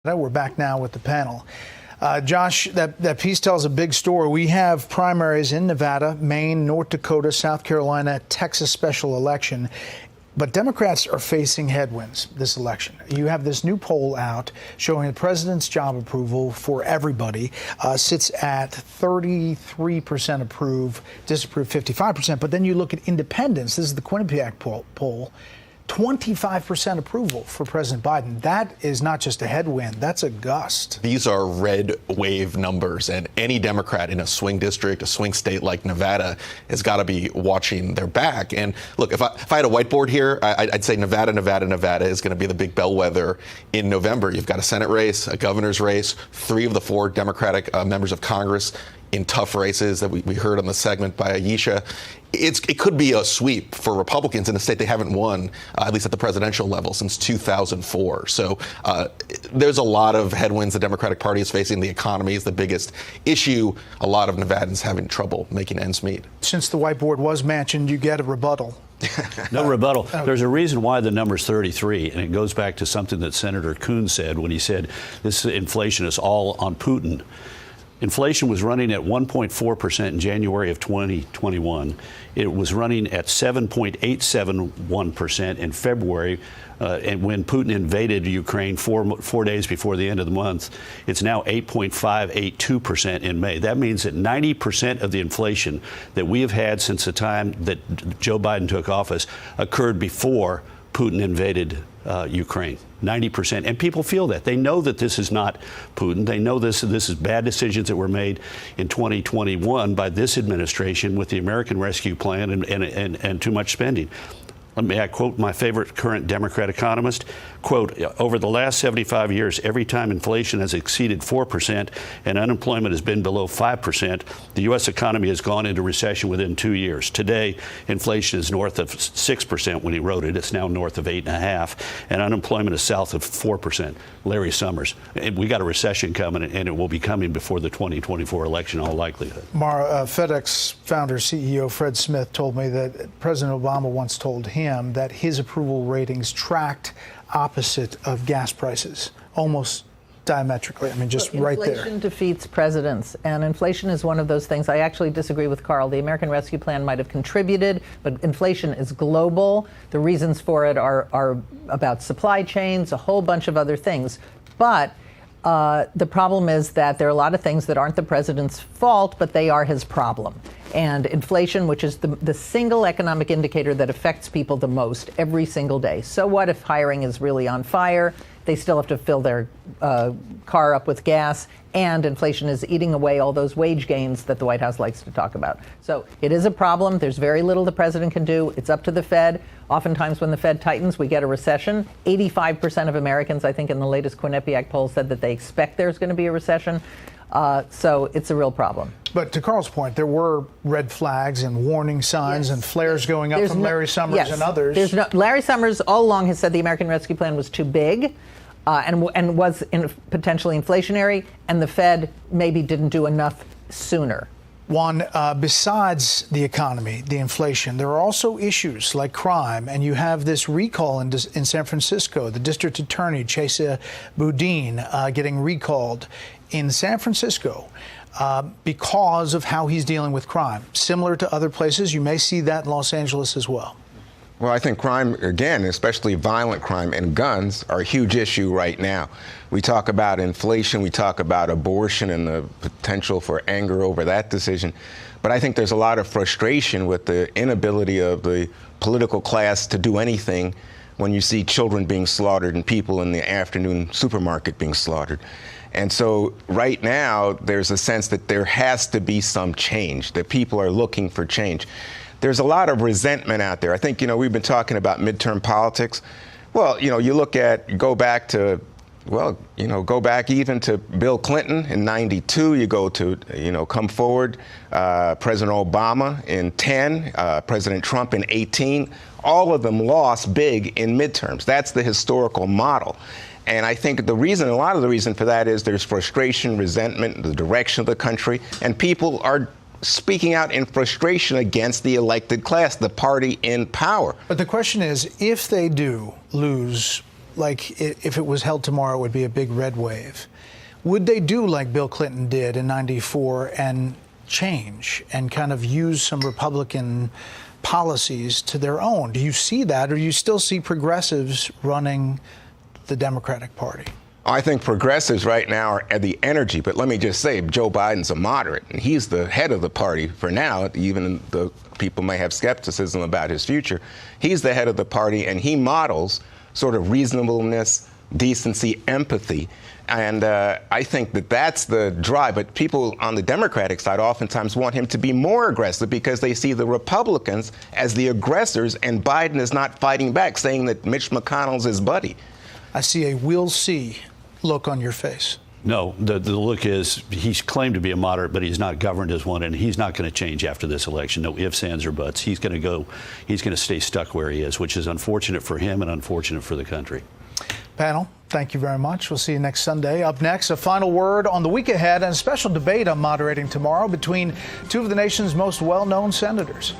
We're back now with the panel. Josh, that piece tells a big story. We have primaries in Nevada, Maine, North Dakota, South Carolina, Texas special election. But Democrats are facing headwinds this election. You have this new poll out showing the president's job approval for everybody sits at 33% approve, disapprove 55%. But then you look at independents. This is the Quinnipiac poll. 25% approval for President Biden. That is not just a headwind, that's a gust. These are red wave numbers, and any Democrat in a swing district, a swing state like Nevada, has got to be watching their back. And look, if I had a whiteboard here, I'd say Nevada is going to be the big bellwether in November. You've got a Senate race, a governor's race, 3 of the 4 Democratic members of Congress in tough races that we heard on the segment by Ayesha. It could be a sweep for Republicans in a state they haven't won, at least at the presidential level, since 2004. So there's a lot of headwinds the Democratic Party is facing. The economy is the biggest issue. A lot of Nevadans having trouble making ends meet. Since the whiteboard was mentioned, you get a rebuttal. No rebuttal. There's a reason why the number's 33, and it goes back to something that Senator Coons said when he said this inflation is all on Putin. Inflation was running at 1.4% in January of 2021. It was running at 7.871% in February. And when Putin invaded Ukraine four days before the end of the month, it's now 8.582% in May. That means that 90% of the inflation that we have had since the time that Joe Biden took office occurred before Putin invaded Ukraine. 90%. And people feel that. They know that this is not Putin. They know this is bad decisions that were made in 2021 by this administration with the American Rescue Plan and too much spending. May I quote my favorite current Democrat economist? Quote, over the last 75 years, every time inflation has exceeded 4% and unemployment has been below 5%, the U.S. economy has gone into recession within 2 years. Today, inflation is north of 6% when he wrote it. It's now north of 8.5%, and unemployment is south of 4%. Larry Summers. And we got a recession coming, and it will be coming before the 2024 election, in all likelihood. Mara, FedEx founder, CEO Fred Smith told me that President Obama once told him that his approval ratings tracked opposite of gas prices, almost diametrically. I mean, just right there. Inflation defeats presidents, and inflation is one of those things. I actually disagree with Karl. The American Rescue Plan might have contributed, but inflation is global. The reasons for it are about supply chains, a whole bunch of other things. But the problem is that there are a lot of things that aren't the president's fault, but they are his problem. And inflation, which is the single economic indicator that affects people the most every single day. So what if hiring is really on fire? They still have to fill their car up with gas, and inflation is eating away all those wage gains that the White House likes to talk about. So it is a problem. There's very little the president can do. It's up to the Fed. Oftentimes when the Fed tightens, we get a recession. 85% of Americans, I think in the latest Quinnipiac poll, said that they expect there's going to be a recession. So it's a real problem. But to Karl's point, there were red flags and warning signs and flares going up from Larry Summers and others. Larry Summers all along has said the American Rescue Plan was too big and was potentially inflationary, and the Fed maybe didn't do enough sooner. Juan, besides the economy, the inflation, there are also issues like crime, and you have this recall in San Francisco, the district attorney, Chesa Boudin, getting recalled in San Francisco because of how he's dealing with crime. Similar to other places, you may see that in Los Angeles as well. Well, I think crime, again, especially violent crime and guns, are a huge issue right now. We talk about inflation, we talk about abortion and the potential for anger over that decision. But I think there's a lot of frustration with the inability of the political class to do anything when you see children being slaughtered and people in the afternoon supermarket being slaughtered. And so right now, there's a sense that there has to be some change, that people are looking for change. There's a lot of resentment out there. I think, we've been talking about midterm politics. Well, you go back even to Bill Clinton in 92. You go to, come forward, President Obama in 10, President Trump in 18. All of them lost big in midterms. That's the historical model. And I think a lot of the reason for that is there's frustration, resentment, the direction of the country, and people are speaking out in frustration against the elected class, the party in power. But the question is, if they do lose like if it was held tomorrow, it would be a big red wave. Would they do like Bill Clinton did in '94 and change and kind of use some Republican policies to their own? Do you see that, or do you still see progressives running the Democratic Party? I think progressives right now are at the energy, but let me just say, Joe Biden's a moderate, and he's the head of the party for now. Even the people may have skepticism about his future. He's the head of the party, and he models sort of reasonableness, decency, empathy. And I think that that's the drive. But people on the Democratic side oftentimes want him to be more aggressive because they see the Republicans as the aggressors, and Biden is not fighting back, saying that Mitch McConnell's his buddy. I see a "we'll see" look on your face. No, the look is he's claimed to be a moderate, but he's not governed as one, and he's not going to change after this election. No ifs, ands, or buts. He's going to stay stuck where he is, which is unfortunate for him and unfortunate for the country. Panel, thank you very much. We'll see you next Sunday. Up next, a final word on the week ahead and a special debate I'm moderating tomorrow between two of the nation's most well-known senators.